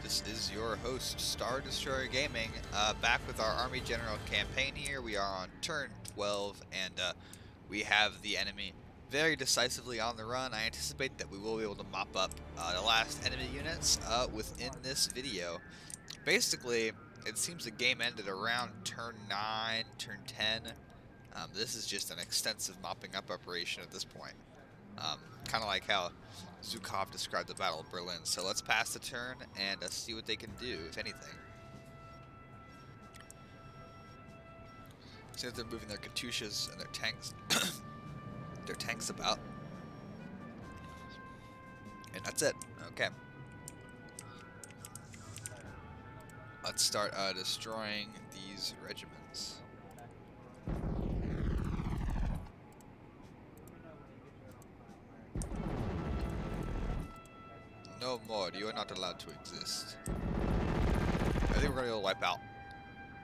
This is your host, Star Destroyer Gaming, back with our Army General campaign here. We are on turn 12, and we have the enemy very decisively on the run. I anticipate that we will be able to mop up the last enemy units within this video. Basically, it seems the game ended around turn 9, turn 10. This is just an extensive mopping up operation at this point. Kind of like how Zhukov described the Battle of Berlin. So let's pass the turn and see what they can do, if anything. See if they're moving their Katyushas and their tanks about. And that's it. Okay. Let's start destroying these regiments. No more, you are not allowed to exist. I think we're going to be able to wipe out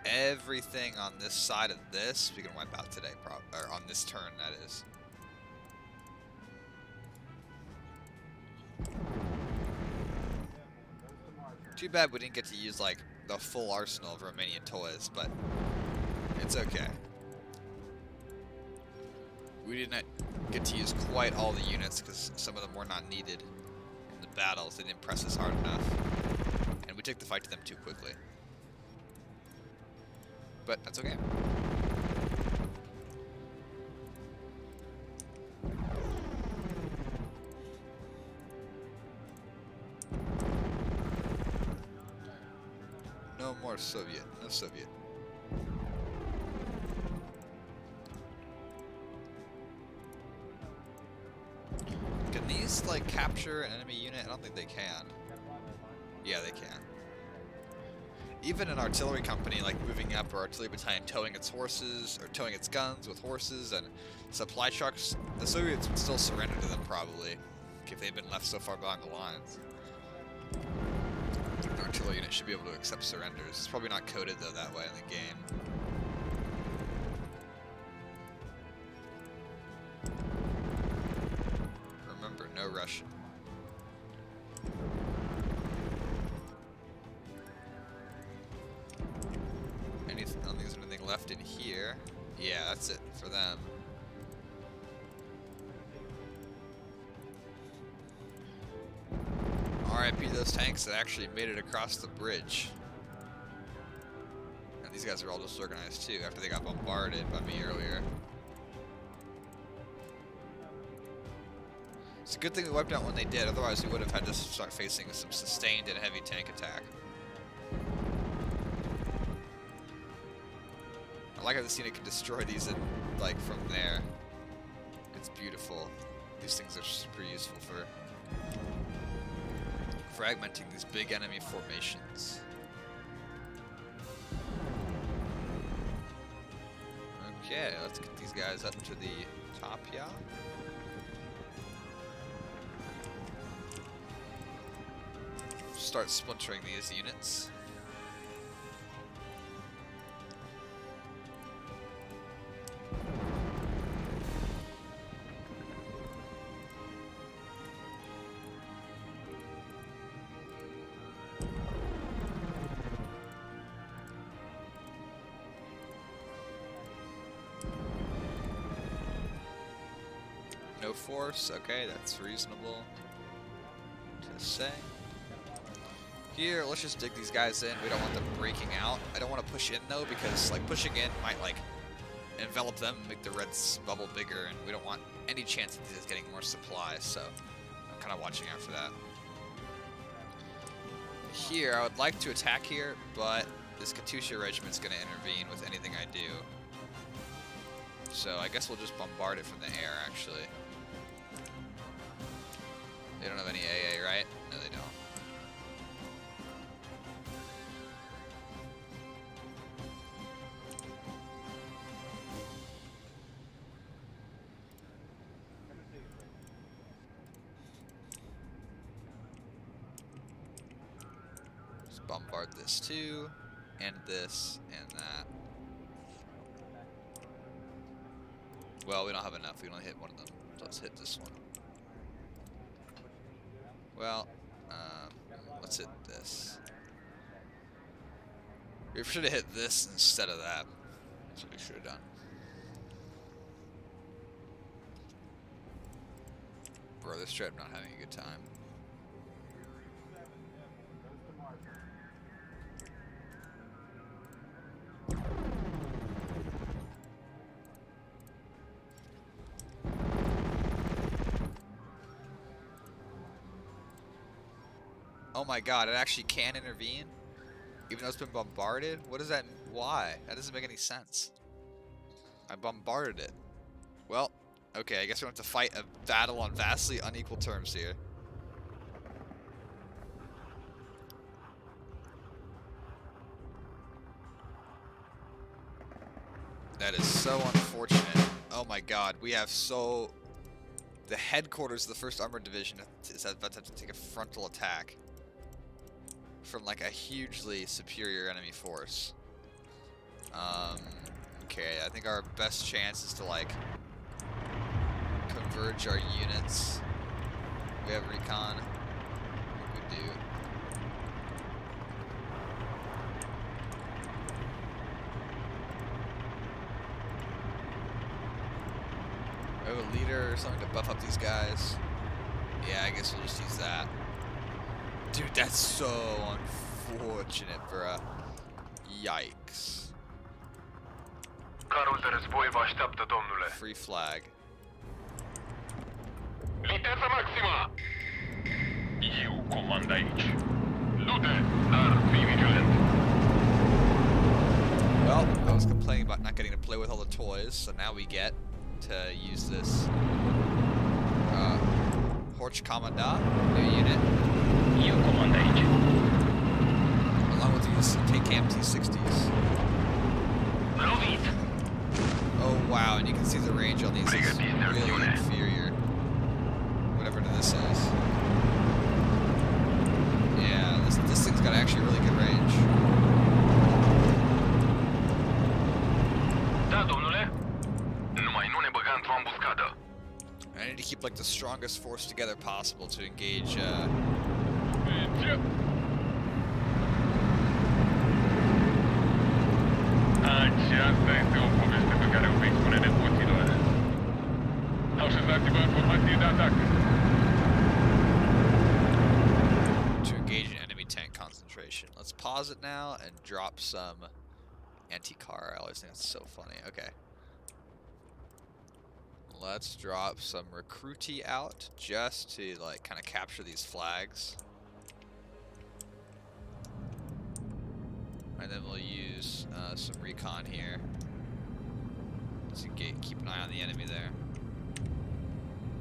everything on this side of this. We can wipe out today, or on this turn, that is. Too bad we didn't get to use, like, the full arsenal of Romanian toys, but it's okay. We didn't get to use quite all the units because some of them were not needed. Battles, they didn't press us hard enough, and we took the fight to them too quickly. But that's okay. No more Soviet, no Soviet. Can these, like, capture an enemy unit? I don't think they can. Yeah, they can. Even an artillery company, like, moving up, or artillery battalion towing its horses, or towing its guns with horses and supply trucks, the Soviets would still surrender to them, probably, if they'd been left so far behind the lines. An artillery unit should be able to accept surrenders. It's probably not coded, though, that way in the game. No Russian. I don't think there's anything left in here. Yeah, that's it for them. RIP those tanks that actually made it across the bridge. And these guys are all disorganized too after they got bombarded by me earlier. It's a good thing we wiped out when they did, otherwise we would have had to start facing some sustained and heavy tank attack. I like how this unit can destroy these in, like, from there. It's beautiful. These things are super useful for fragmenting these big enemy formations. Okay, let's get these guys up to the top, yeah? Start splintering these units. No force, okay, that's reasonable to say. Here, let's just dig these guys in. We don't want them breaking out. I don't want to push in, though, because, like, pushing in might, like, envelop them and make the Reds bubble bigger, and we don't want any chance of these getting more supplies, so I'm kind of watching out for that. Here, I would like to attack here, but this Katyusha regiment's going to intervene with anything I do. So I guess we'll just bombard it from the air, actually. They don't have any AA, right? No, they don't. Bombard this too, and this, and that. Well, we don't have enough. We can only hit one of them. So let's hit this one. Well, let's hit this. We should have hit this instead of that. That's what we should have done. Bro, this trip not having a good time. Oh my god, it actually can intervene? Even though it's been bombarded? What does that mean? Why? That doesn't make any sense. I bombarded it. Well, okay, I guess we have to fight a battle on vastly unequal terms here. That is so unfortunate. Oh my god, we have so... The headquarters of the 1st Armored Division is about to have to take a frontal attack from like a hugely superior enemy force. Okay, I think our best chance is to like converge our units. We have recon. We do. We have a leader or something to buff up these guys. Yeah, I guess we'll just use that. Dude, that's so unfortunate, bruh. Yikes. Carul de război vă așteaptă, domnule. Free flag. Viteză maximă! Eu comand aici. Du-te, dar fii vigilent. Well, I was complaining about not getting to play with all the toys, so now we get to use this Horch Commandant, new unit. Eu comand aici. Along with these TKM T60s. Lovit! Oh wow, and you can see the range on these is really inferior. Whatever this is. Yeah, this thing's got actually really good range. Da, domnule. Numai nu ne băga într-o ambuscadă. I need to keep like the strongest force together possible to engage Aceasta este o poveste pe care o vei spune nepoților. Așezați-vă în formație de atac. to engage an enemy tank concentration. Let's pause it now and drop some anti-car. I always think that's so funny. Okay. Let's drop some recruitee out just to like kind of capture these flags. And then we'll use some recon here to keep an eye on the enemy there.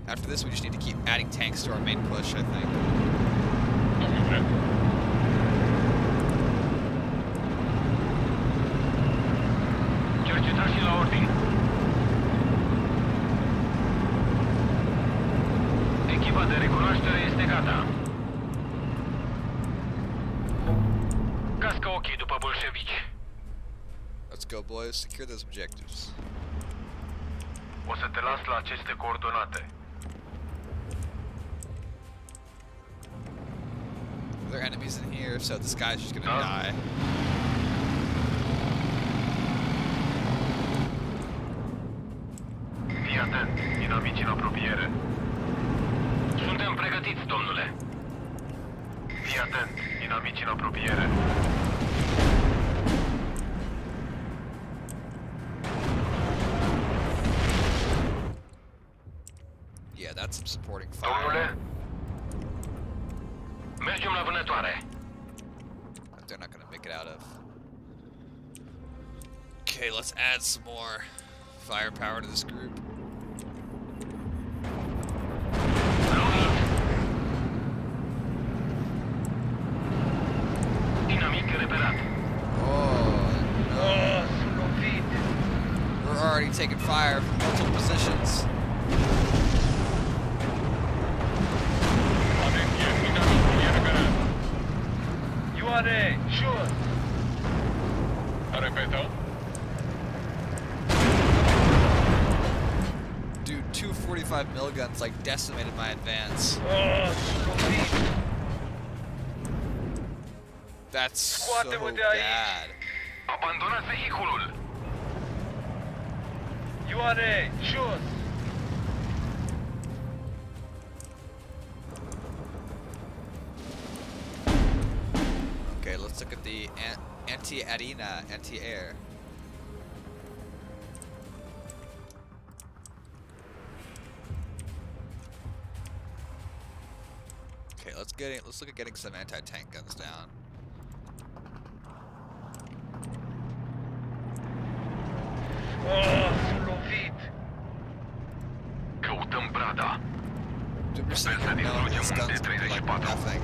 After this, we just need to keep adding tanks to our main push, I think. Cercetați la ordine. Echipa de recunoaștere este gata. Cască ochii după bolșevici. Let's go, boys. Secure those objectives. O să te las la aceste coordonate. There are enemies in here, so this guy's just gonna die. Fii atent, inamici în apropiere. Suntem pregătiți, domnule. Fii atent, inamici în apropiere. Yeah, that's some supporting fire. Domnule, mergem la vânătoare. That they're not gonna make it out of. Okay, let's add some more firepower to this group. Dinamic reperat. Oh, no. We're already taking fire from multiple positions. You are there, sure. Repeto. Dude, 245 milliguns like decimated my advance. That's so bad. Abandonați vehiculul! Ioane, jos! Okay, let's look at the anti-arena, anti-air. Okay, let's look at getting some anti-tank guns down. Oh, sunt lovit! Căutăm brada. I'm just Sper să saying, no, distrugem these un guns do like T-34. nothing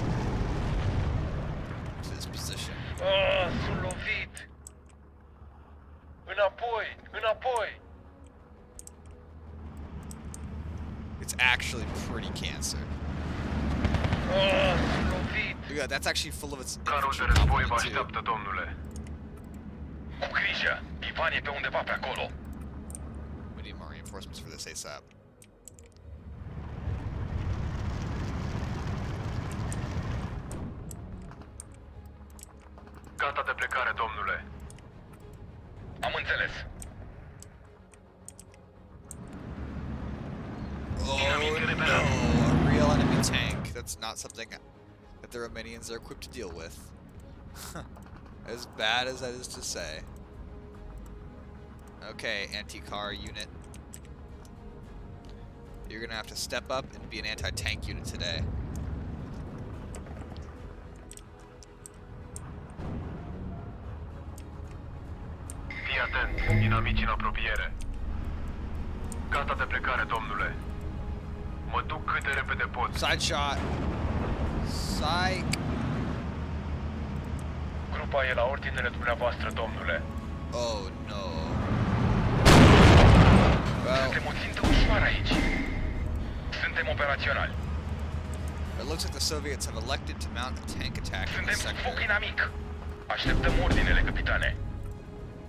to this position. Oh, sunt lovit! Înapoi! Înapoi! It's actually pretty cancer. Oh, sunt lovit! Look at that, that's actually full of its Carul de infantry război vă complement too. așteaptă, domnule. Cu grijă! Ivan e pe undeva pe acolo! We need more reinforcements for this ASAP. Gata de plecare, domnule. Am înțeles! Oh no, a real enemy tank. That's not something that the Romanians are equipped to deal with. As bad as that is to say. Okay, anti-car unit. You're gonna have to step up and be an anti-tank unit today. Fii atent, inamici în apropiere. Gata de plecare, domnule. Mă duc cât de repede pot. Side shot. Psych. Grupa e la ordinele dumneavoastră, domnule. Oh no. Well, Suntem o țintă ușoară aici. Suntem operaționali. it looks like the Soviets have elected to mount a tank attack in this Suntem sub foc sector. inamic. Așteptăm ordinele, capitane.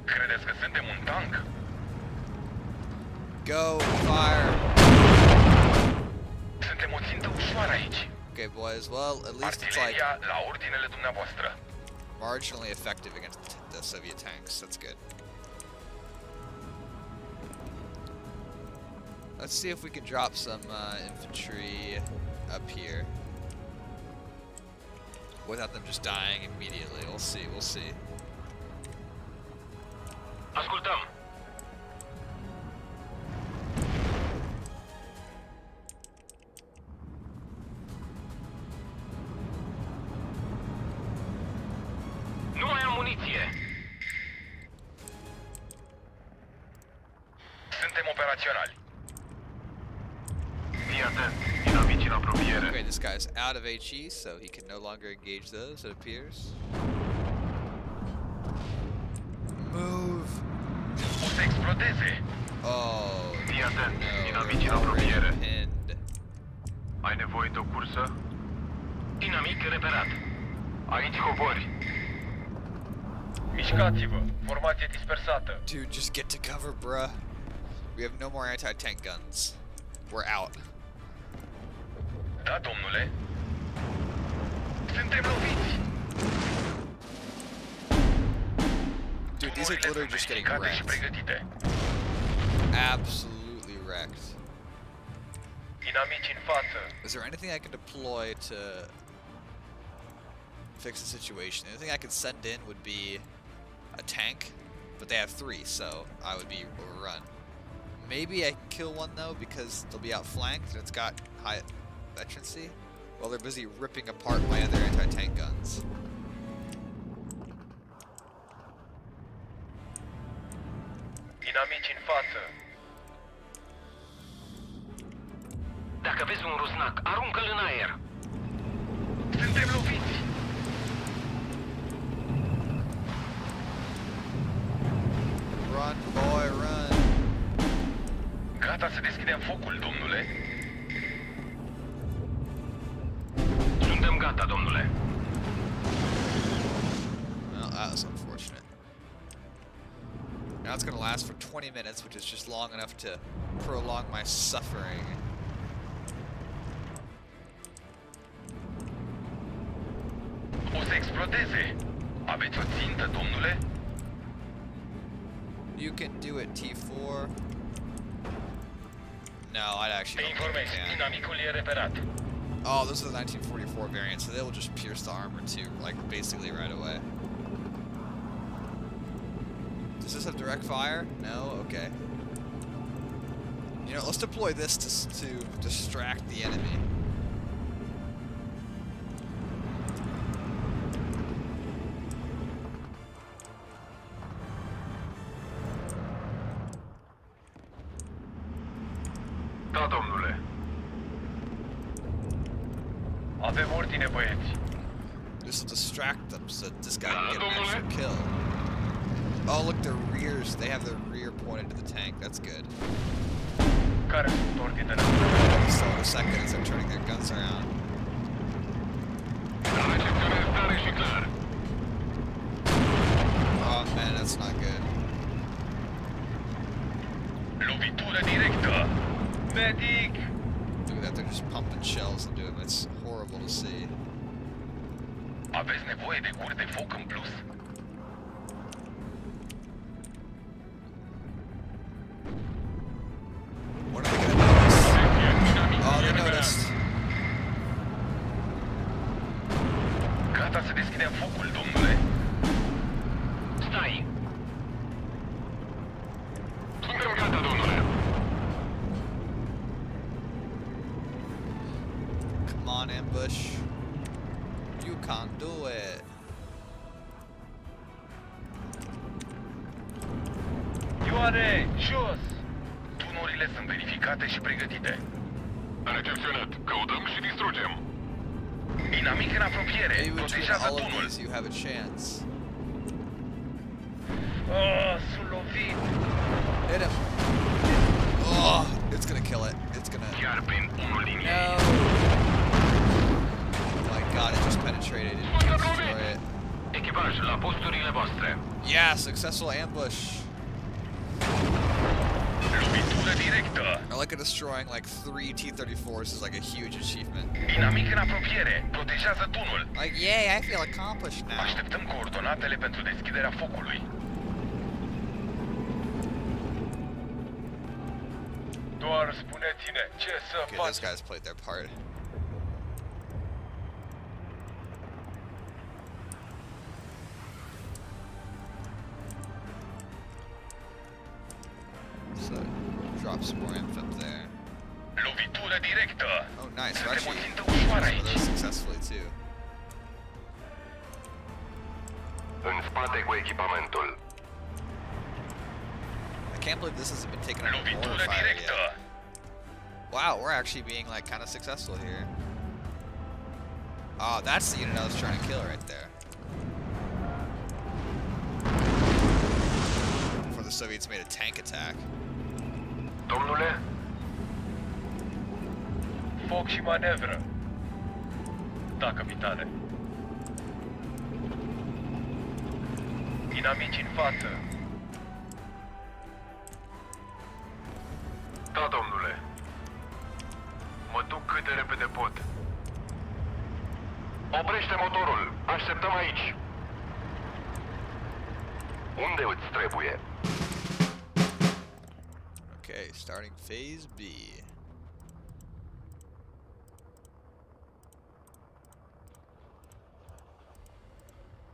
Credeți că suntem un tank? Go, fire. Suntem o țintă ușoară aici. Okay, boys. Well, at least it's like Artileria la ordinele dumneavoastră. marginally effective against the Soviet tanks. That's good. Let's see if we can drop some infantry up here without them just dying immediately. We'll see. We'll see. Ascultăm. Nu mai am muniție. Suntem operaționali. Fii atent, inamici în apropiere. Okay, this guy's out of HE, so he can no longer engage those, it appears. Move! O să explodeze. Oh, Fii atent, no, inamici în we're already apropiere. pinned. Ai nevoie de o cursă? Inamic reperat. Aici cobori. Mișcați-vă. Formație dispersată. Dude, just get to cover, bruh. We have no more anti-tank guns. We're out. Da, domnule. Suntem loviți. Dude, these are literally just getting Și wrecked. pregătite. Absolutely wrecked. Inamici în față. Is there anything I can deploy to fix the situation? The only thing I could send in would be a tank, but they have 3, so I would be overrun. Maybe I can kill one though, because they'll be outflanked and it's got high veterancy, while they're busy ripping apart my other anti-tank guns. Inamici în față. Dacă vezi un rusnac, aruncă-l în aer. Suntem loviți. Run, boy, run. Gata să deschidem focul, domnule. Suntem gata, domnule. Well, that was unfortunate. Now it's going to last for 20 minutes, which is just long enough to prolong my suffering. O să explodeze. Aveți o țintă, domnule? You can do it, T4. No, I actually don't think you can. Inamicul e reperat. Oh, those are the 1944 variants, so they will just pierce the armor too, like basically right away. Does this have direct fire? No? Okay. You know, let's deploy this to distract the enemy. Da, domnule. Avem ordine, băieți. Just to distract them so this guy can get an extra kill. Oh, look, their rears. They have their rear pointed to the tank. That's good. Care sunt ordinele? So in a second, as they're turning their guns around. Recepționez tare și clar. Oh, man, that's not good. Lovitură directă. Medic! Look at that, they're just pumping shells into him. It's horrible to see. Aveți nevoie de curi de foc în plus? What are they gonna notice? Oh, they noticed. Gata să deschidem focul, domnule. Stai! Suntem gata, domnule. Come on, ambush. You can't do it. Ioane, jos! Tunurile sunt verificate și pregătite. Recepționat. Căutăm și distrugem. Inamic în apropiere. Maybe between Protejează all of tunul. these, you have a chance. Oh, sunt lovit. Hit him. Oh, it's gonna kill it. It's gonna. Chiar prin unul din No. ei. Oh my god, it just penetrated. It didn't destroy it. Echipaj, la posturile voastre. Yeah, successful ambush. Lovitură directă. I like it destroying like 3 T-34s is like a huge achievement. Inamic în apropiere. Protejează tunul. Like, yay, I feel accomplished now. Așteptăm coordonatele pentru deschiderea focului. Doar spuneți-ne ce să Okay, those facem. guys played their part. So, drop some more info up there. Lovitură directă. Oh, nice. We're Suntem o actually țintă doing ușoară some of aici. those successfully too. În spate cu echipamentul. I can't believe this hasn't been taken under mortar Lovitură fire directă. yet. Wow, we're actually being like kind of successful here. Oh, that's the unit I was trying to kill right there. Before the Soviets made a tank attack. Domnule, Foc și manevră. Da, capitane. Inamici în față. da, domnule. Mă duc cât de repede pot. Oprește motorul. Așteptăm aici. Unde îți trebuie? Okay, starting phase B.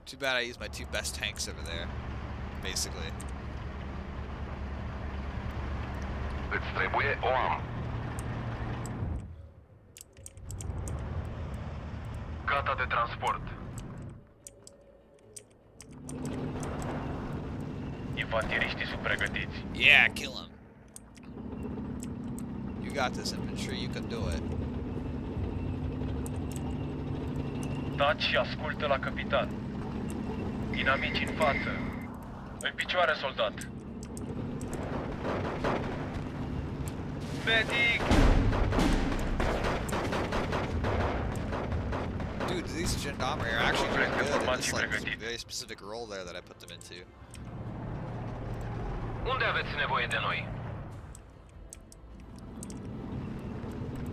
Too bad I used my 2 best tanks over there, basically. Îți trebuie? O am. Gata de transport. Infanteriștii sunt pregătiți. Yeah, kill him. You got this, infantry. You can do it. Taci și ascultă la capitan. Inamici în față. În picioare, soldat. Medic! Dude, these gendarmerie are actually pretty good in this like very specific role there that I put them into. Unde aveți nevoie de noi?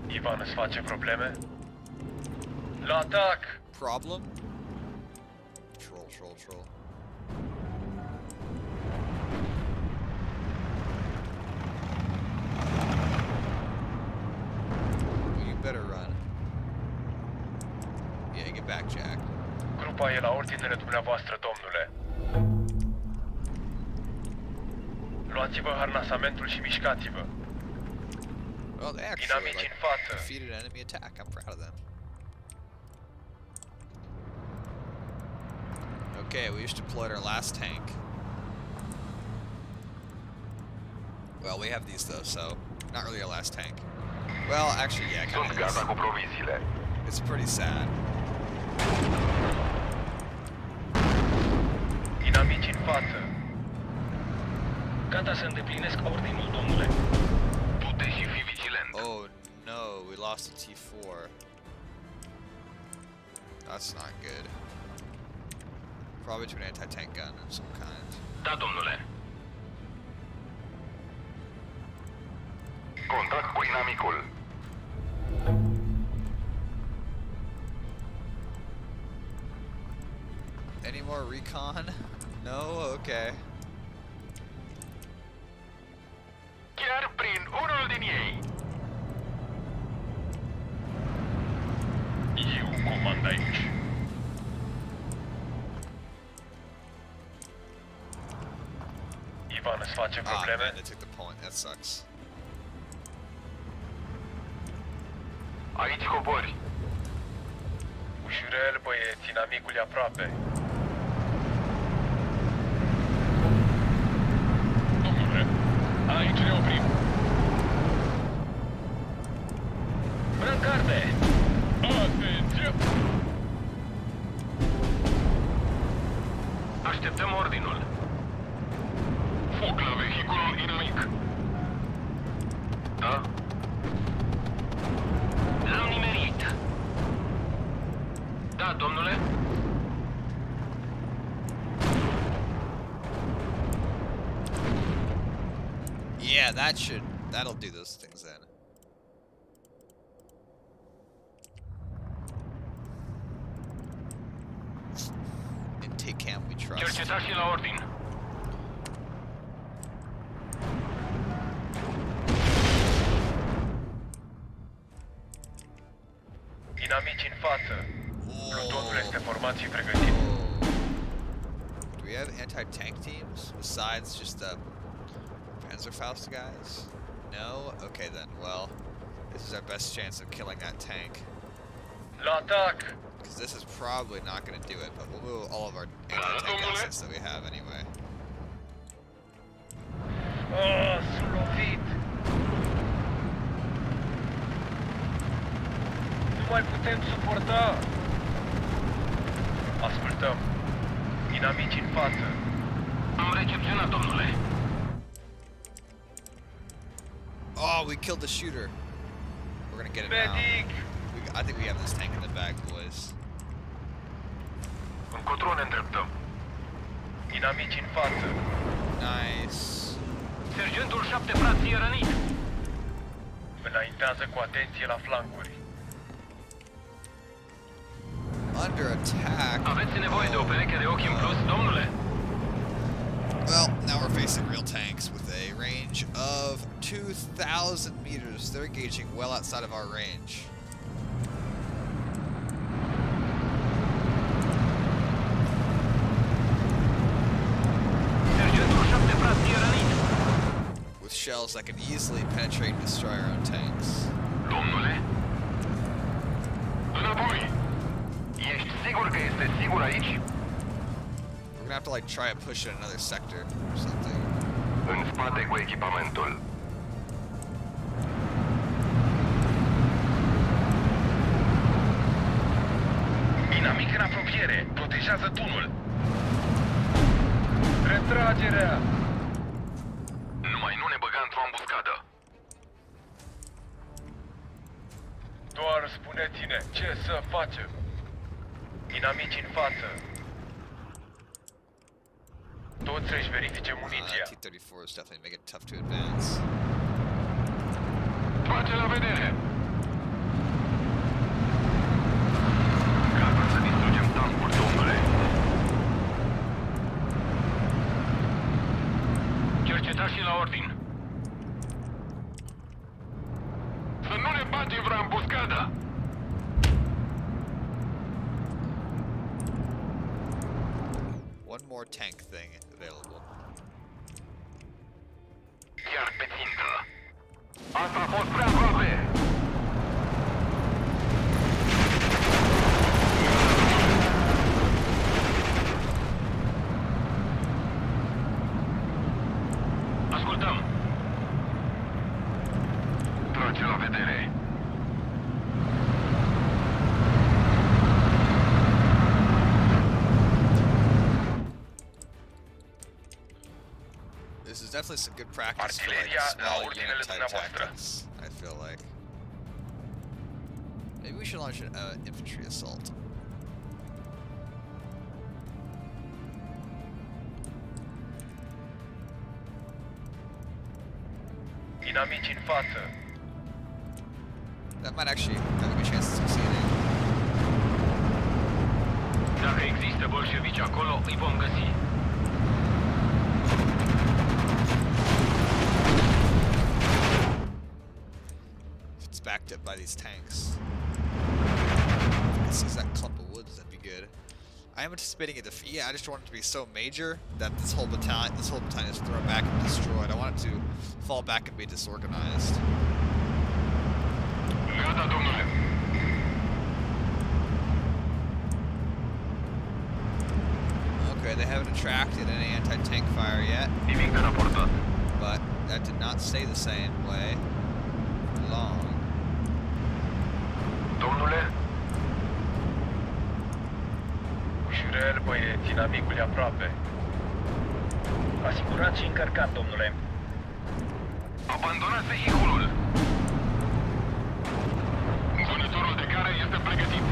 Ivan îți face probleme? La atac! Problem? Troll, troll, troll. Tropa e la ordinele dumneavoastră, domnule. Luați-vă harnasamentul și mișcați-vă. Well, they actually Dinamici în față. defeated an enemy attack. I'm proud of them. Okay, we just deployed our last tank. Well, we have these though, so not really our last tank. Well, actually, yeah, kind Sunt of gata is. cu proviziile. It's pretty sad. Dinamici în față. Gata să îndeplinesc ordinul, domnule. Du-te și fii vigilent. Oh no, we lost a T4. That's not good. Probably to an anti-tank gun of some kind. Da, domnule. Contact cu inamicul. Any more recon? No? Okay. Chiar prin unul din ei. Eu comand aici. Ivan îți face Ah, probleme? man, they took the point. That sucks. Aici cobori. Ușurel, băieți, inamicul e aproape. Domnule, aici ne oprim. Brancarte! Atenție! Așteptăm ordinul. Foc la vehiculul inamic. Da? L-am nimerit. Da, domnule. Yeah, that'll do those things then. Intake cam we trust. Cercetați și la ordin. Inamici în față. Plutonul este format și pregătit. Oh. Do we have anti-tank teams besides just the Panzerfaust guys? No? Okay then, well, this is our best chance of killing that tank. La atac! Because this is probably not going to do it, but we'll move all of our anti-tank assets that we have anyway. Ah, sunt lovit! Nu mai putem suporta! Ascultăm. Inamici în față. Am recepționat, domnule. Oh, we killed the shooter. We're going to get him now. Medic! I think we have this tank in the bag, boys. Încotro ne îndreptăm. Inamici în față. Nice. Sergentul 7 frații e rănit. Înaintează cu atenție la flancuri. Under attack. Aveți nevoie de o pereche de ochi în plus, domnule? Well, now we're facing real tanks with a range of 2,000 meters. They're engaging well outside of our range. Sergentul 7 frații e rănit. With shells that can easily penetrate and destroy our own tanks. Domnule? Înapoi! Ești sigur că este sigur aici? We're gonna have to like try and push in another sector or something. În spate cu echipamentul. Inamic în apropiere. Protejează tunul. Retragerea! Numai nu ne băga într-o ambuscadă. Doar spuneți-ne ce să facem. Inamici în față. Toți să-și verifice muniția. T-34 is definitely making it tough to advance. Face la vedere! Gata să distrugem tancul, domnule. Cercetați și la ordin. Să nu ne bage vreo ambuscadă! more tank thing available. Chiar pe țintă. Asta a fost prea aproape. Ascultăm. Trage la vedere. This is definitely some good practice for like small unit type tactics, I feel like. Maybe we should launch an infantry assault. Inamici în față. That might actually have a good chance of succeeding. Dacă există bolșevici acolo, îi vom găsi. If it's backed up by these tanks. If it sees that clump of woods, that'd be good. I am anticipating a defeat. Yeah, I just want it to be so major that this whole battalion is thrown back and destroyed. I want it to fall back and be disorganized. Gata, domnule. Okay, they haven't attracted any anti-tank fire yet, Nimic de raportat. but that did not stay the same way for long. Domnule, Ușurel, băieți, inamicul e aproape. Asigurat și încărcat, domnule. abandonați vehiculul. Vânătorul de care este pregătit.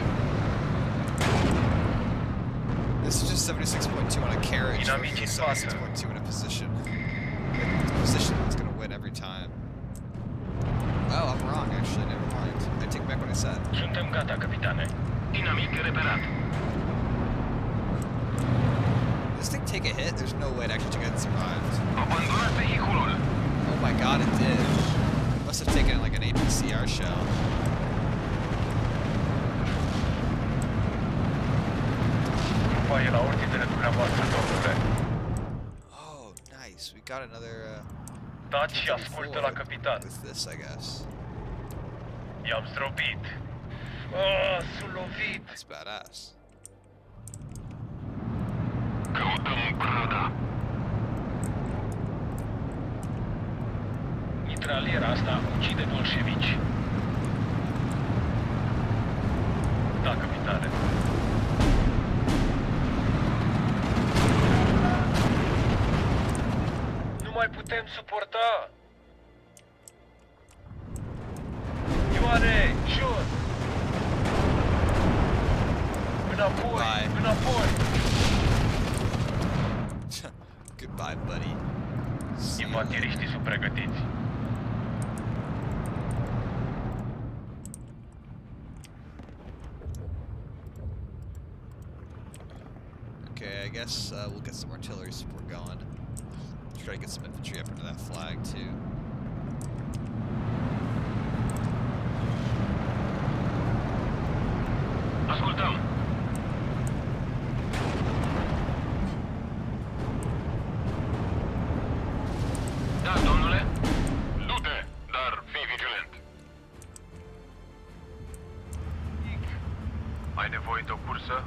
This is just 76.2 on a carriage. Inamici în față. 76.2 in a position. The position that's gonna win every time. Oh, I'm wrong actually, never mind. I take back what I said. Suntem gata, capitane. Dinamic reperat. Did this thing take a hit? There's no way it actually took it and survived. Abandonați vehiculul. Oh my god, it did. It must have taken like an APCR shell. Trupa e la ordinele dumneavoastră, domnule. Oh, nice. We got another Dați și ascultă la capitan. with this, I guess. I-am zdrobit. Oh, sunt lovit. That's badass. Căutăm prada. Mitraliera asta ucide bolșevici. Da, capitane. Nu mai putem suporta. Ioane, jos! Înapoi, Bye. înapoi! Goodbye, buddy. See you later. Infantiliștii sunt pregătiți. Okay, I guess we'll get some artillery support going. Try to get some infantry up into that flag too. Ascultăm. Da, domnule. Du-te, dar fii vigilent. Ai nevoie de o cursă?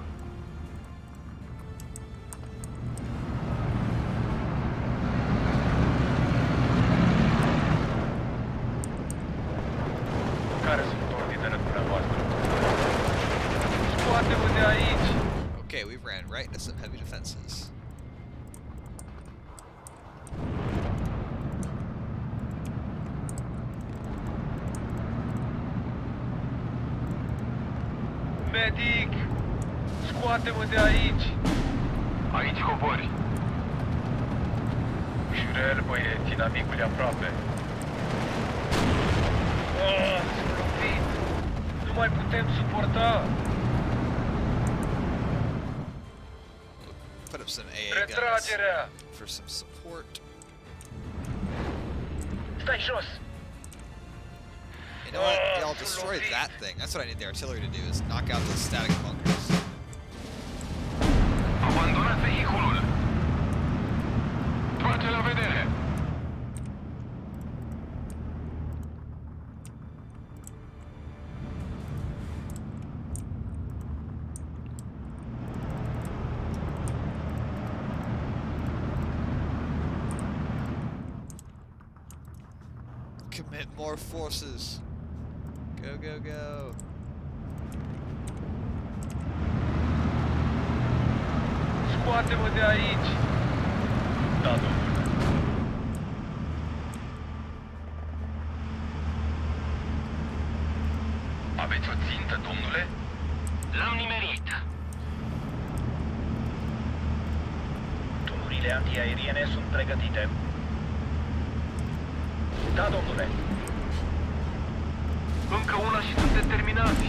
Care sunt ordinele dumneavoastră? Scoate-mă de aici! Okay, we ran right into some heavy defenses. Medic! Scoate-mă de aici! Aici cobori. Ușurel, băieți, inamicul e aproape. Oh, sunt lovit! Nu mai putem suporta! Put up some AA guns Retragerea! for some support. Stai jos! You know what? Oh, Y'all destroy that thing. That's what I need the artillery to do, is knock out those static bunkers. Abandonați vehiculul. Commit more forces. Go, go, go. Scoate-mă de aici! Da, domnule. Aveți o țintă, domnule? L-am nimerit. Tunurile antiaeriene sunt pregătite. Da, domnule. Încă una și suntem terminați.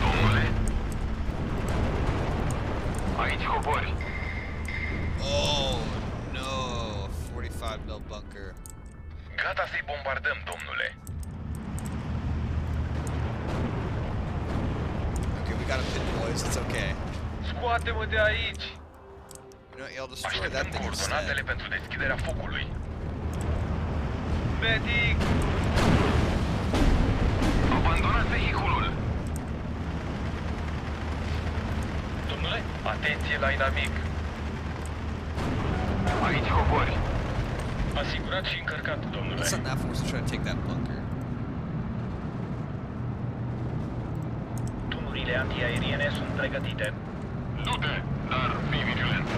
Domnule? Aici cobori. Oh, no. 45 mil bunker. Gata să-i bombardăm, domnule. Okay, we got him hit, boys. It's okay. Scoate-mă de aici! You know, you'll destroy that Așteptăm thing coordonatele instead. pentru deschiderea focului. Medic! Abandonați vehiculul! Domnule, atenție la inamic. Aici cobori. Asigurat și încărcat, domnule. Let's send that force to try to take that bunker. Tunurile antiaeriene sunt pregătite. Du-te, dar fii vigilent.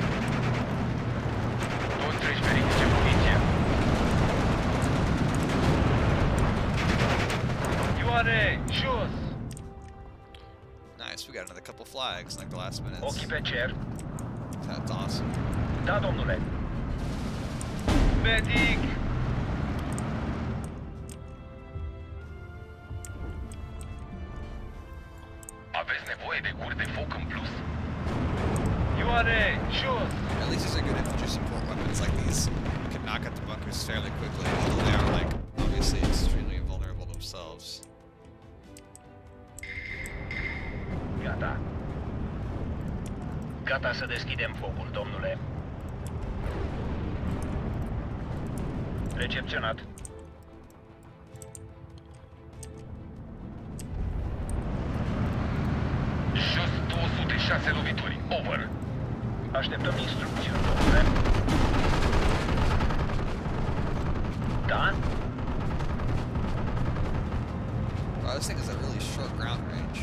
Toți treci verifice muniție. Ioane, jos! Nice, we got another couple flags like the last minutes. Ochii pe cer. That's awesome. Da, domnule. Medic! Aveți nevoie de guri de foc în plus? Ioane, jos! At least these are good infantry support weapons like these. Can knock out the bunkers fairly quickly, although they are like obviously extremely vulnerable themselves. Gata. Gata să deschidem focul, domnule. Recepționat. Jos 206 lovituri. Over. Așteptăm instrucțiuni, domnule. Da? Wow, this thing has a really short ground range.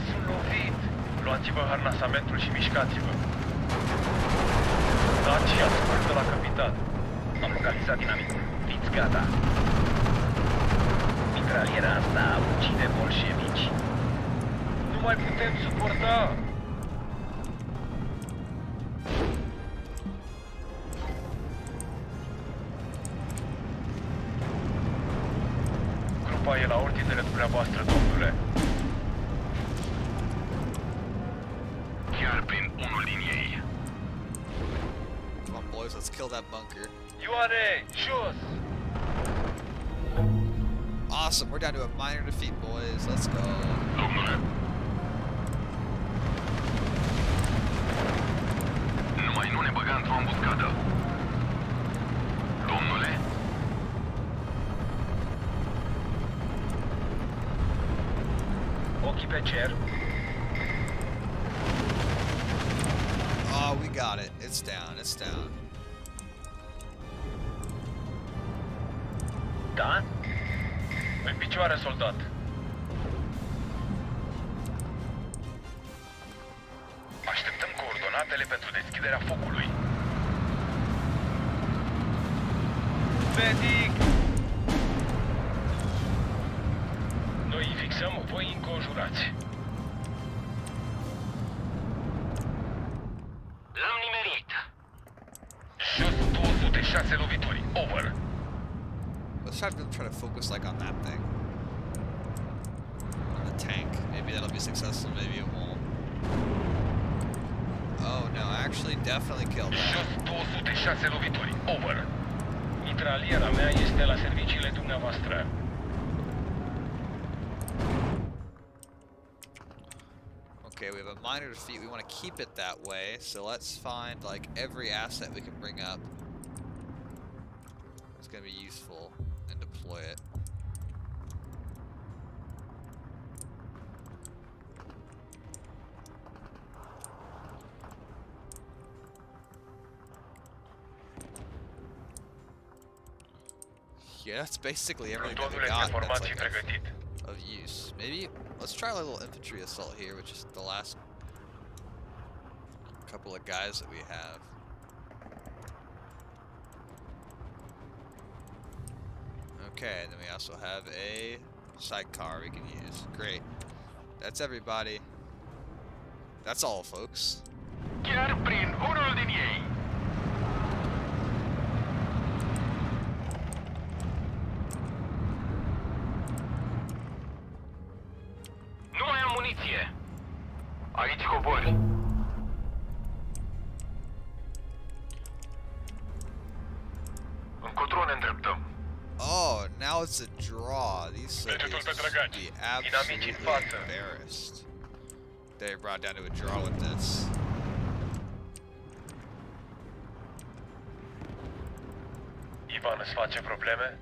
Sunt lovit. Luați-vă harnasamentul și mișcați-vă. Dați și ascultă la capitan. Am localizat dinamicul. Fiți gata. Mitraliera asta ucide bolșevici. Nu mai putem suporta. Grupa e la ordinele dumneavoastră, domnule. Chiar prin unul din ei. Come on, boys, let's kill that bunker. Ioane, jos! Awesome, we're down to a minor defeat, boys. Let's go. Domnule. Numai nu ne băga într-o ambuscadă. Domnule? Ochii pe cer. Oh, we got it. It's down, it's down. Da? În picioare, soldat. Așteptăm coordonatele pentru deschiderea focului. Medic! Noi îi fixăm, voi înconjurați. L-am nimerit. Jos 206 lovituri. Over. Let's try to focus like on that thing. On the tank. Maybe that'll be successful, maybe it won't. Oh no, actually definitely killed that. Jos 206 lovituri. Over. Mitraliera mea este la serviciile dumneavoastră. Okay, we have a minor defeat. We want to keep it that way, so let's find like every asset we can bring up. It's gonna be useful and deploy it. Yeah, that's basically everything that we Plutonul este got that's format și like pregătit. of use. Maybe let's try a little infantry assault here, which is the last couple of guys that we have. Okay, and then we also have a sidecar we can use. Great. That's everybody. That's all, folks. Chiar prin unul din ei. Nu mai am muniție. Aici cobori. Încotro ne îndreptăm. Oh, now it's a draw. These soldiers Vegetul pe should drăgaci. be Inamicii în absolutely față. embarrassed. They brought down to a draw with this. Ivan îți face probleme?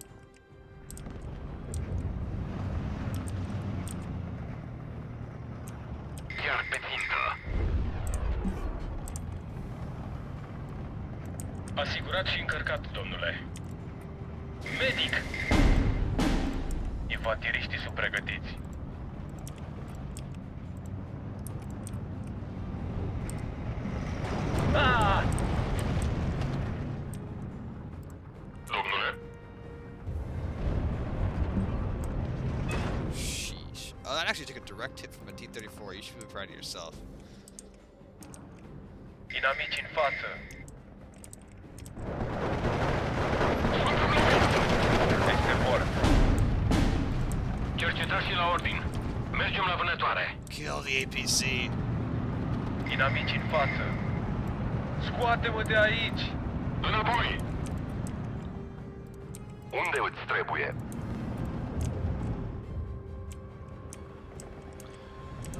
Chiar pe țintă. Asigurat și încărcat, domnule. Medic! Infanteriștii sunt pregătiți. Ah! Domnule, Sheesh. Oh, that actually took a direct hit from a T-34. You should be proud of yourself. Inamici în față. Este mort. cercetați la ordin. Mergem la vânătoare. Kill the APC. Inamici în față. Scoate-mă de aici! Înapoi! Unde îți trebuie?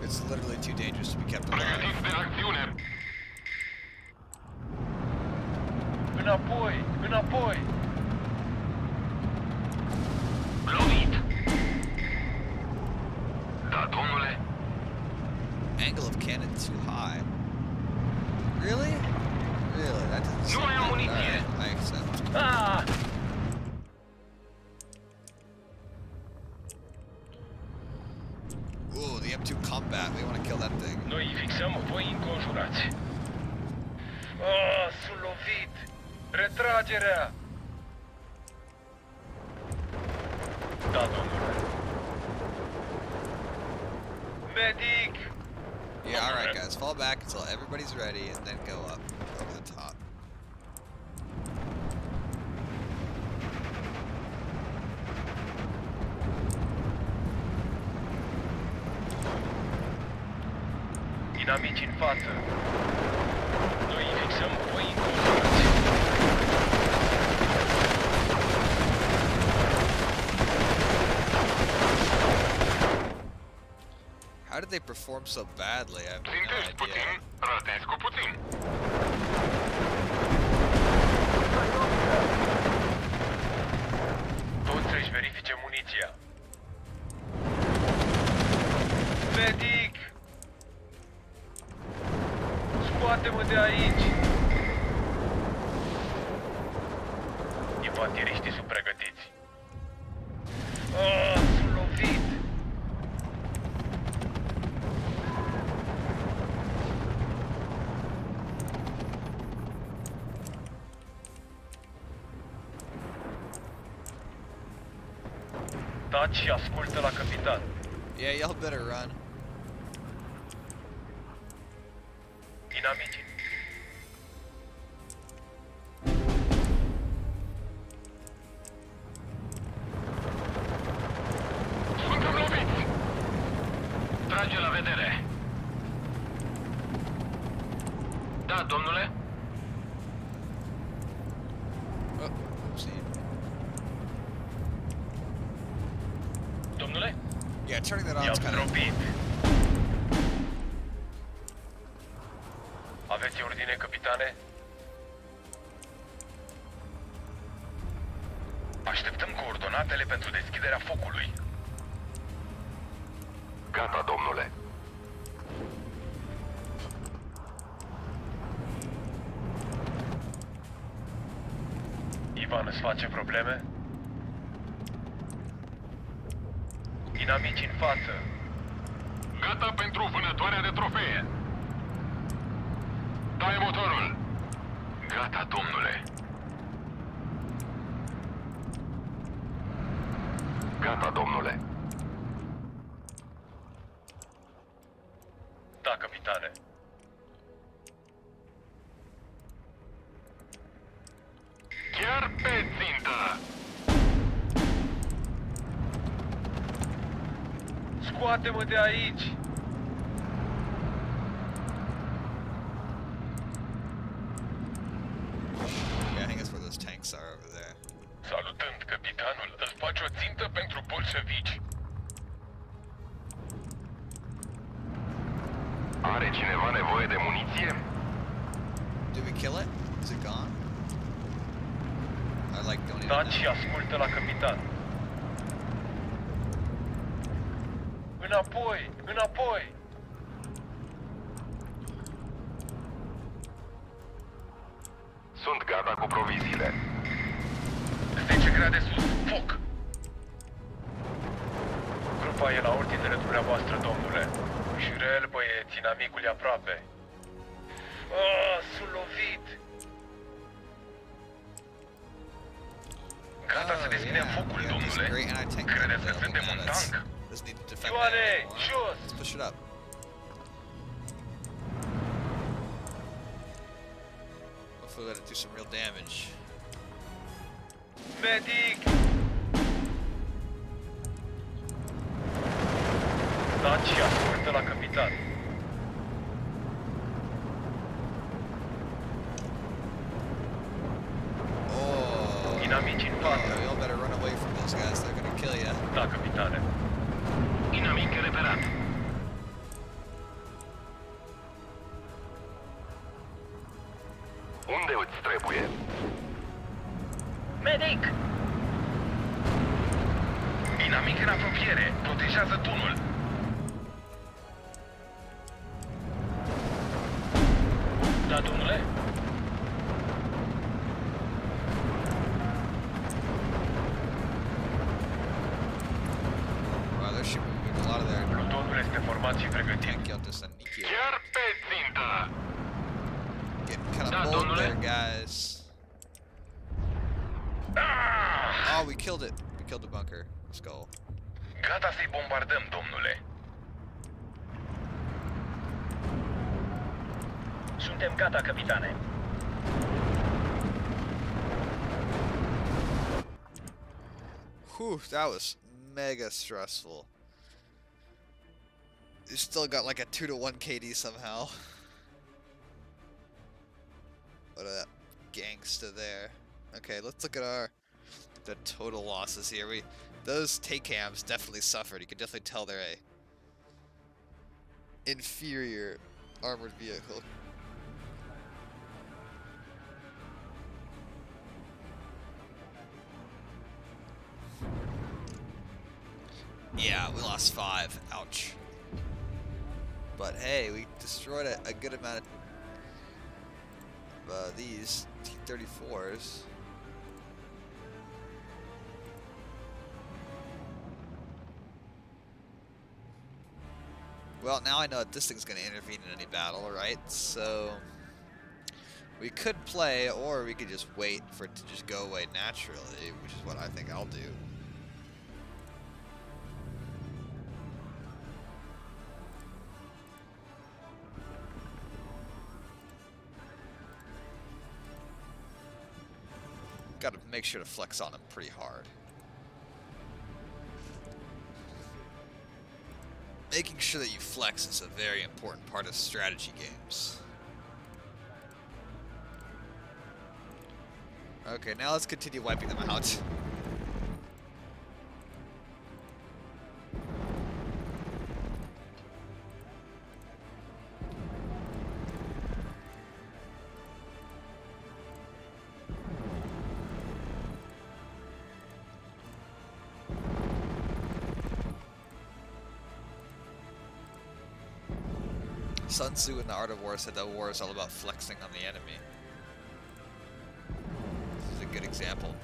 It's literally too dangerous to be kept alive. Pregătiți de acțiune! Înapoi! Înapoi! Lovit! Da, domnule? Angle of cannon too high. Really? Really? That doesn't Nu seem mai am like- muniție. alright, I accept. Ah! Ooh, the M2 combat. We want to kill that thing. Noi îi fixăm, voi înconjurați. Ah, sunt lovit! Retragerea! Da, domnule. Medic! Yeah, alright guys, fall back until everybody's ready and then go up over the top. Inamici în față. Noi îi fixăm, voi înconjurați. How did they perform so badly? I have Țintești no idea. puțin, ratezi cu puțin. Toți să-și verifice muniția. Medic! Scoate-mă de aici! Infanteriștii sunt pregătiți. Ah, sunt lovit! Taci și ascultă la capitan. Yeah, y'all better run. Inamici. Suntem loviți! Trage la vedere. Da, domnule? Oh, oopsie. Domnule? Yeah, turning that on I-am is kind of... zdrobit. Aveți ordine, capitane? Așteptăm coordonatele pentru deschiderea focului. Gata, domnule. Ivan îți face probleme? Inamici în față. Gata pentru vânătoarea de trofee. Dai motorul. Gata, domnule. Gata, domnule. Da, capitane. Chiar pe țintă. Scoate-mă de aici! Yeah, I think that's where those tanks are over there. Salutând, capitanul, îți faci o țintă pentru bolșevici. Are cineva nevoie de muniție? Did we kill it? Is it gone? I like don't even Taci și know. ascultă la capitan. Înapoi! Înapoi! Sunt gata cu proviziile. 10 grade sus! Foc! Grupa e la ordinele dumneavoastră, domnule. Jurel, băieți, inamicul e aproape. Sunt lovit! Gata să deschidem focul, we have this domnule. great anti-tank Credeți că gun suntem un available. tank? Doesn't need to defend Ioane, that anymore. jos! Let's push it up. Hopefully let it do some real damage. Medic! Taci și ascultă la capitan. Oh, Inamici în față. we all better run away from those guys. They're gonna kill you. Da, capitane. Inamic reperat. Unde îți trebuie? Medic! Inamic în apropiere. Protejează tunul. Da, domnule? Wow, they're shooting a lot of their Plutonul este format și pregătit. tank killed this and Nikki. Chiar pe țintă. Getting kind Da, of bold domnule. there, guys. Oh, we killed it. We killed the bunker. Skull. Gata să-i bombardăm, domnule. Suntem gata, capitane. Whew, that was mega stressful. You still got like a 2-to-1 KD somehow. What a gangsta there. Okay, let's look at the total losses here. Those take-cams definitely suffered. You can definitely tell they're a inferior armored vehicle. Yeah, we lost 5. Ouch. But hey, we destroyed a good amount of these T-34s. Well, now I know that this thing's going to intervene in any battle, right? So we could play, or we could just wait for it to just go away naturally, which is what I think I'll do. Got to make sure to flex on him pretty hard. Making sure that you flex is a very important part of strategy games. Okay, now let's continue wiping them out. Sun Tzu in The Art of War said that war is all about flexing on the enemy. This is a good example.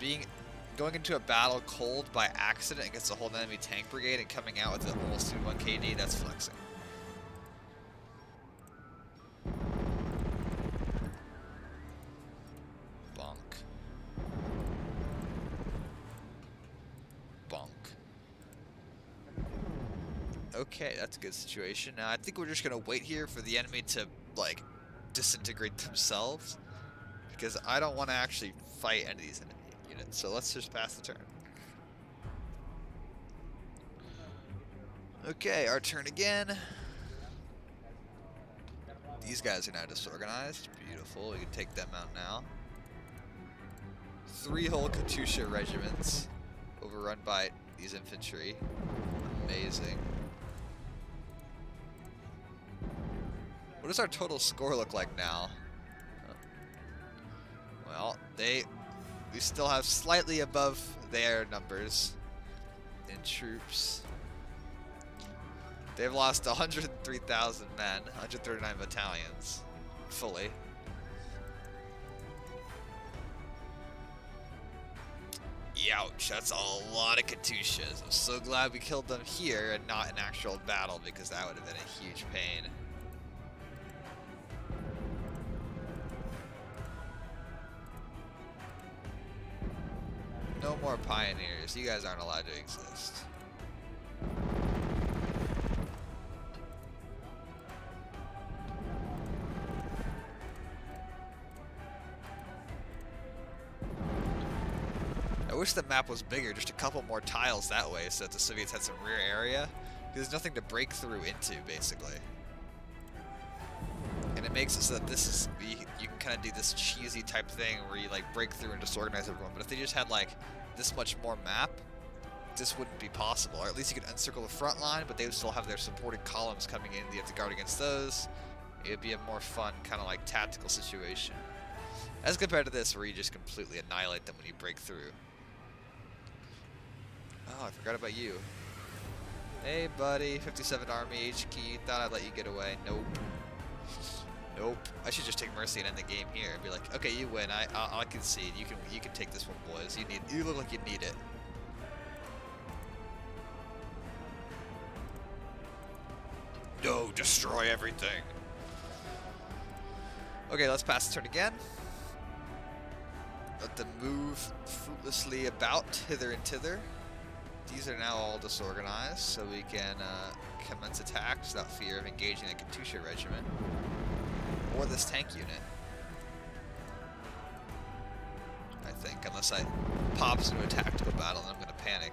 going into a battle cold by accident against a whole enemy tank brigade and coming out with an almost 2-1 KD, that's flexing. Bonk. Bonk. Okay, that's a good situation. Now, I think we're just going to wait here for the enemy to, like, disintegrate themselves, because I don't want to actually fight any of these enemy units, so let's just pass the turn. Okay, our turn again. These guys are now disorganized. Beautiful, we can take them out now. 3 whole Katusha regiments overrun by these infantry. Amazing. What does our total score look like now? Well, we still have slightly above their numbers in troops. They've lost 103,000 men, 139 battalions, fully. Youch, that's a lot of Katyushas. I'm so glad we killed them here and not in actual battle, because that would have been a huge pain. No more pioneers. You guys aren't allowed to exist. I wish the map was bigger, just a couple more tiles that way so that the Soviets had some rear area. There's nothing to break through into, basically. And it makes it so that this is, you can kind of do this cheesy type thing where you like break through and disorganize everyone. But if they just had like this much more map, this wouldn't be possible. Or at least you could encircle the front line, but they would still have their supporting columns coming in. You have to guard against those. It would be a more fun kind of like tactical situation. As compared to this where you just completely annihilate them when you break through. Oh, I forgot about you. Hey buddy, 57 Army HQ, thought I'd let you get away. Nope. Nope. I should just take mercy and end the game here and be like, okay, you win. I'll concede. You can take this one, boys. You look like you need it. No, destroy everything. Okay, let's pass the turn again. Let them move fruitlessly about hither and thither. These are now all disorganized, so we can commence attacks without fear of engaging a Katyusha regiment or this tank unit. I think, unless I pops into a tactical battle, then I'm going to panic.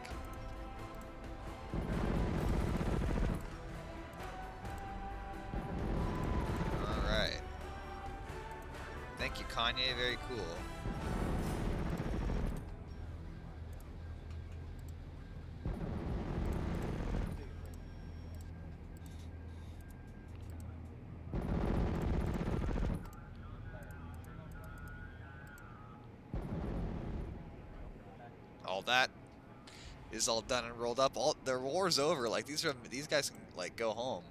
Alright. Thank you, Kanye. Very cool. All that is all done and rolled up. All the war's over. Like these guys can like go home.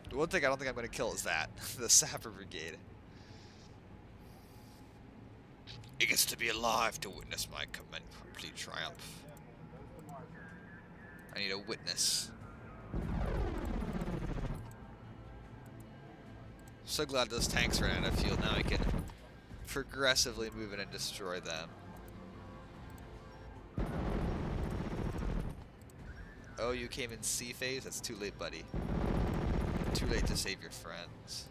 The one thing I don't think I'm going to kill is that the Sapper Brigade. It gets to be alive to witness my complete triumph. I need a witness. So glad those tanks ran out of fuel. Now we can progressively move in and destroy them. Oh, you came in C phase? That's too late, buddy. Too late to save your friends.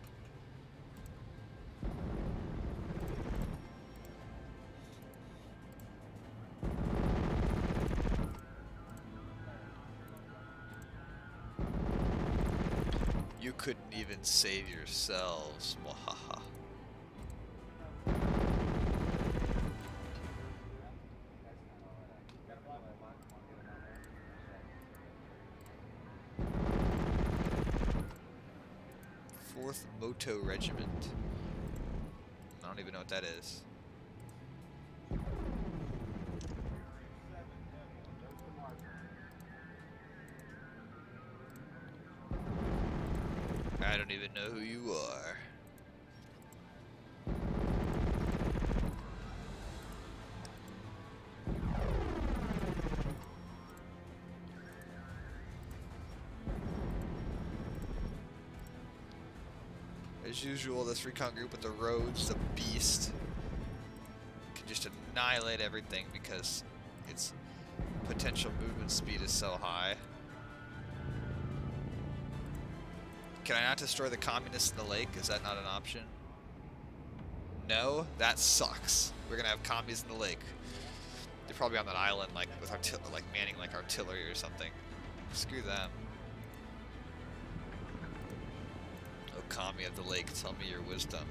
You couldn't even save yourselves. Mwahaha. Fourth Moto Regiment. I don't even know what that is. I don't even know who you are. As usual, this recon group with the roads, the beast, can just annihilate everything because its potential movement speed is so high. Can I not destroy the communists in the lake? Is that not an option? No? That sucks. We're gonna have commies in the lake. They're probably on that island, like with like manning like artillery or something. Screw them. Oh, commie of the lake, tell me your wisdom.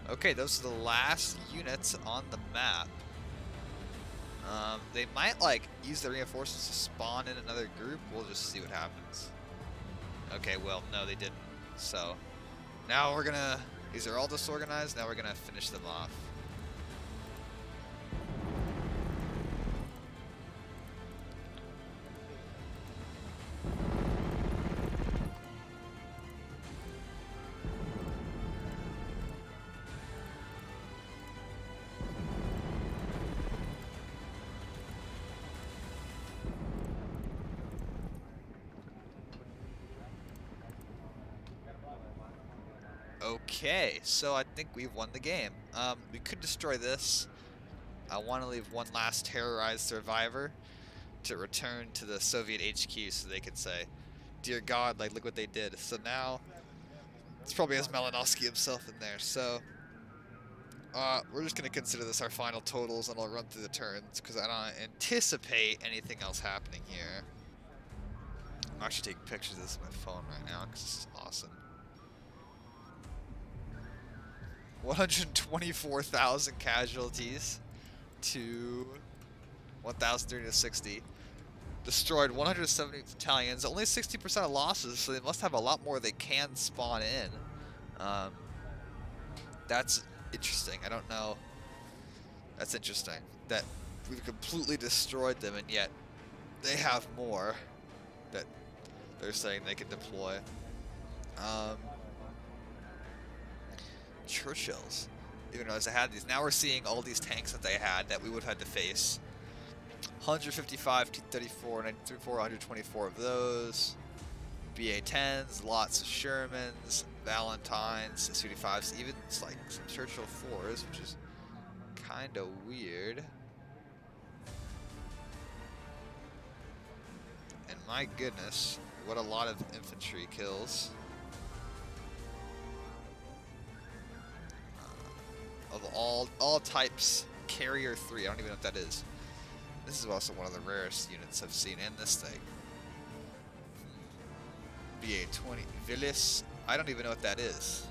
Okay, those are the last units on the map. They might like use the reinforcements to spawn in another group. We'll just see what happens. Okay, well, no, they didn't. So now we're gonna. These are all disorganized. Now we're gonna finish them off. Okay, so I think we've won the game. We could destroy this. I want to leave one last terrorized survivor to return to the Soviet HQ so they could say, dear God, like, look what they did. So now, it's probably has Malinowski himself in there. So, we're just going to consider this our final totals, and I'll run through the turns, because I don't anticipate anything else happening here. I'm actually taking pictures of this on my phone right now, because this is awesome. 124,000 casualties to 1,360. Destroyed 170 battalions, only 60% of losses, so they must have a lot more they can spawn in. That's interesting. I don't know. That's interesting. That we've completely destroyed them, and yet they have more that they're saying they can deploy. Churchills. Even though I had these. Now we're seeing all these tanks that they had that we would have had to face. 155, T-34, 934, 124 of those. BA-10s, lots of Shermans, Valentines, Su-35s, even like some Churchill 4s, which is kind of weird. And my goodness, what a lot of infantry kills. Of all types, Carrier 3, I don't even know what that is. This is also one of the rarest units I've seen in this thing. BA-20, Villis, I don't even know what that is.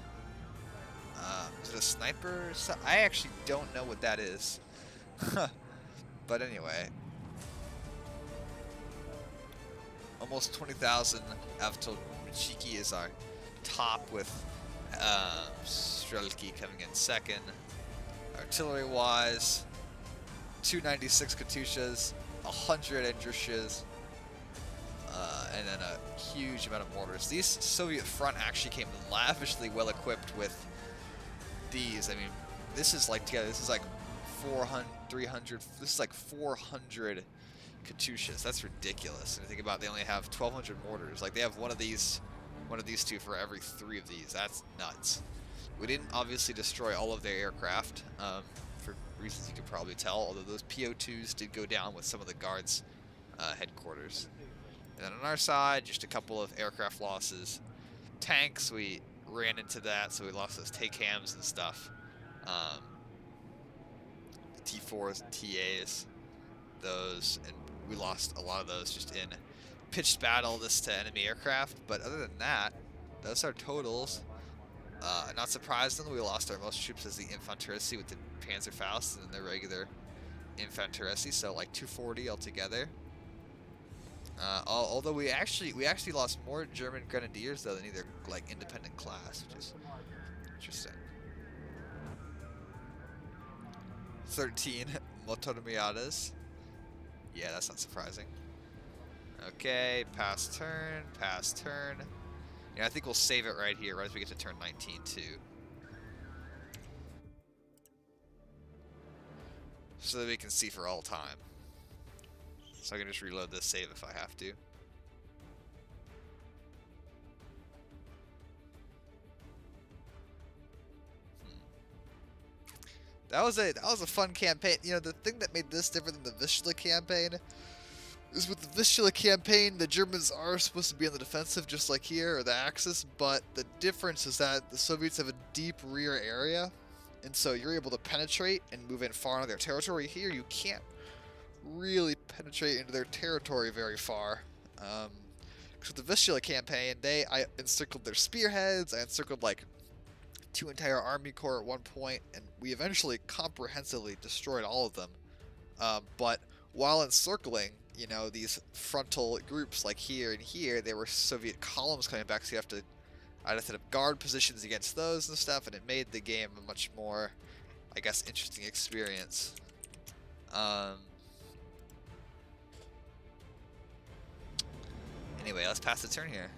Is it a sniper? I actually don't know what that is. But anyway. Almost 20,000 Avtol Machiki is our top, with Strelki coming in second. Artillery-wise, 296 Katyushas, 100 Andrushas, and then a huge amount of mortars. These Soviet front actually came lavishly well equipped with these. I mean, this is like together. This is like 400, 300. This is like 400 Katyushas. That's ridiculous. And you think about it, they only have 1,200 mortars. Like they have one of these two for every 3 of these. That's nuts. We didn't obviously destroy all of their aircraft, for reasons you could probably tell, although those PO2s did go down with some of the guards' headquarters. And then on our side, just a couple of aircraft losses. Tanks, we ran into that, so we lost those TACAMs and stuff. T4s and TAs, those, and we lost a lot of those just in pitched battle to enemy aircraft. But other than that, those are totals. Not surprisingly, we lost our most troops as the Infanterisi with the Panzerfaust and the regular Infanterisi, so like 240 altogether. Although we actually lost more German Grenadiers though than either like independent class, which is interesting. 13 Motonomiyadas. Yeah, that's not surprising. Okay, pass turn, pass turn. Yeah, I think we'll save it right here, right as we get to turn 19 too. So that we can see for all time. So I can just reload this save if I have to. That was a fun campaign. You know, the thing that made this different than the Vistula campaign is with the Vistula campaign, the Germans are supposed to be on the defensive just like here, or the Axis, but the difference is that the Soviets have a deep rear area, and so you're able to penetrate and move in far into their territory. Here, you can't really penetrate into their territory very far. Because with the Vistula campaign, I encircled their spearheads, I encircled like 2 entire army corps at one point, and we eventually comprehensively destroyed all of them. But while encircling, you know, these frontal groups like here and here, there were Soviet columns coming back, so I'd have to set up guard positions against those and stuff, and it made the game a much more, I guess, interesting experience. Anyway, let's pass the turn here.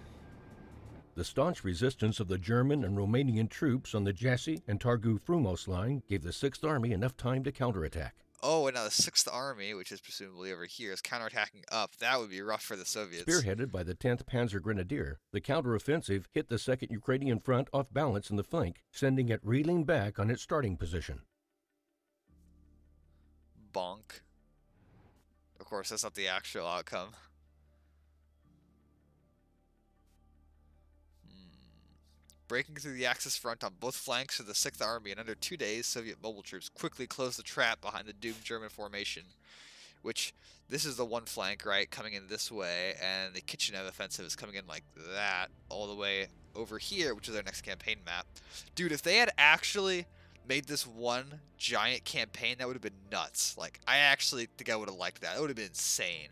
The staunch resistance of the German and Romanian troops on the Jassy and Targu-Frumos line gave the 6th Army enough time to counterattack. Oh, and now the 6th Army, which is presumably over here, is counterattacking up. That would be rough for the Soviets. Spearheaded by the 10th Panzer Grenadier, the counteroffensive hit the 2nd Ukrainian front off balance in the flank, sending it reeling back on its starting position. Bonk. Of course, that's not the actual outcome. Breaking through the Axis front on both flanks of the 6th Army in under 2 days, Soviet mobile troops quickly closed the trap behind the doomed German formation. Which, this is the one flank, right, coming in this way, and the Kishinev offensive is coming in like that, all the way over here, which is our next campaign map. Dude, if they had actually made this one giant campaign, that would have been nuts. Like, I actually think I would have liked that. It would have been insane.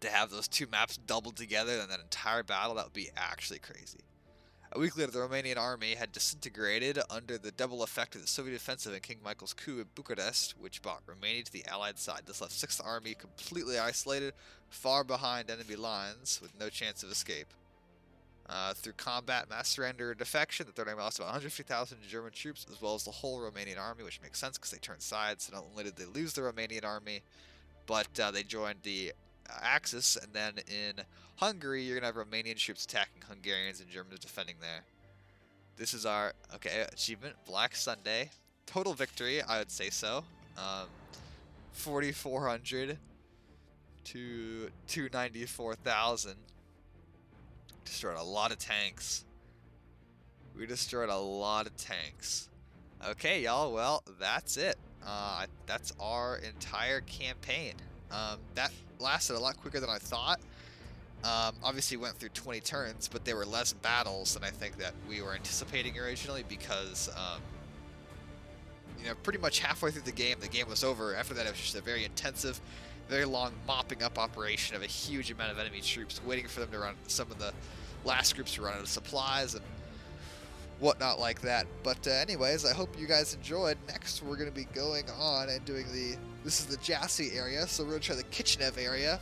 To have those two maps doubled together in that entire battle, that would be actually crazy. A week later, the Romanian army had disintegrated under the double effect of the Soviet offensive and King Michael's coup at Bucharest, which brought Romania to the Allied side. This left 6th Army completely isolated, far behind enemy lines, with no chance of escape. Through combat, mass surrender, and defection, the 3rd Army lost about 150,000 German troops, as well as the whole Romanian army, which makes sense because they turned sides. So not only did they lose the Romanian army, but they joined the Axis, and then in Hungary, you're going to have Romanian troops attacking Hungarians and Germans defending there. This is our, achievement, Black Sunday. Total victory, I would say so. 4,400 to 294,000. Destroyed a lot of tanks. We destroyed a lot of tanks. Okay, y'all, well, that's it. That's our entire campaign. That lasted a lot quicker than I thought. Obviously went through 20 turns, but there were less battles than I think that we were anticipating originally because, you know, pretty much halfway through the game was over. After that, it was just a very intensive, very long mopping up operation of a huge amount of enemy troops, waiting for them to run, some of the last groups to run out of supplies and whatnot like that. But anyways, I hope you guys enjoyed. Next, we're going to be going on and doing this is the Jassy area, so we're going to try the Kishinev area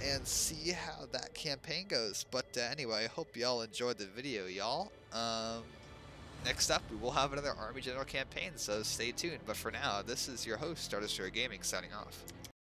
and see how that campaign goes. But anyway, I hope y'all enjoyed the video, y'all. Next up, we will have another Army General campaign, so stay tuned. But for now, this is your host, Star Destroyer Gaming, signing off.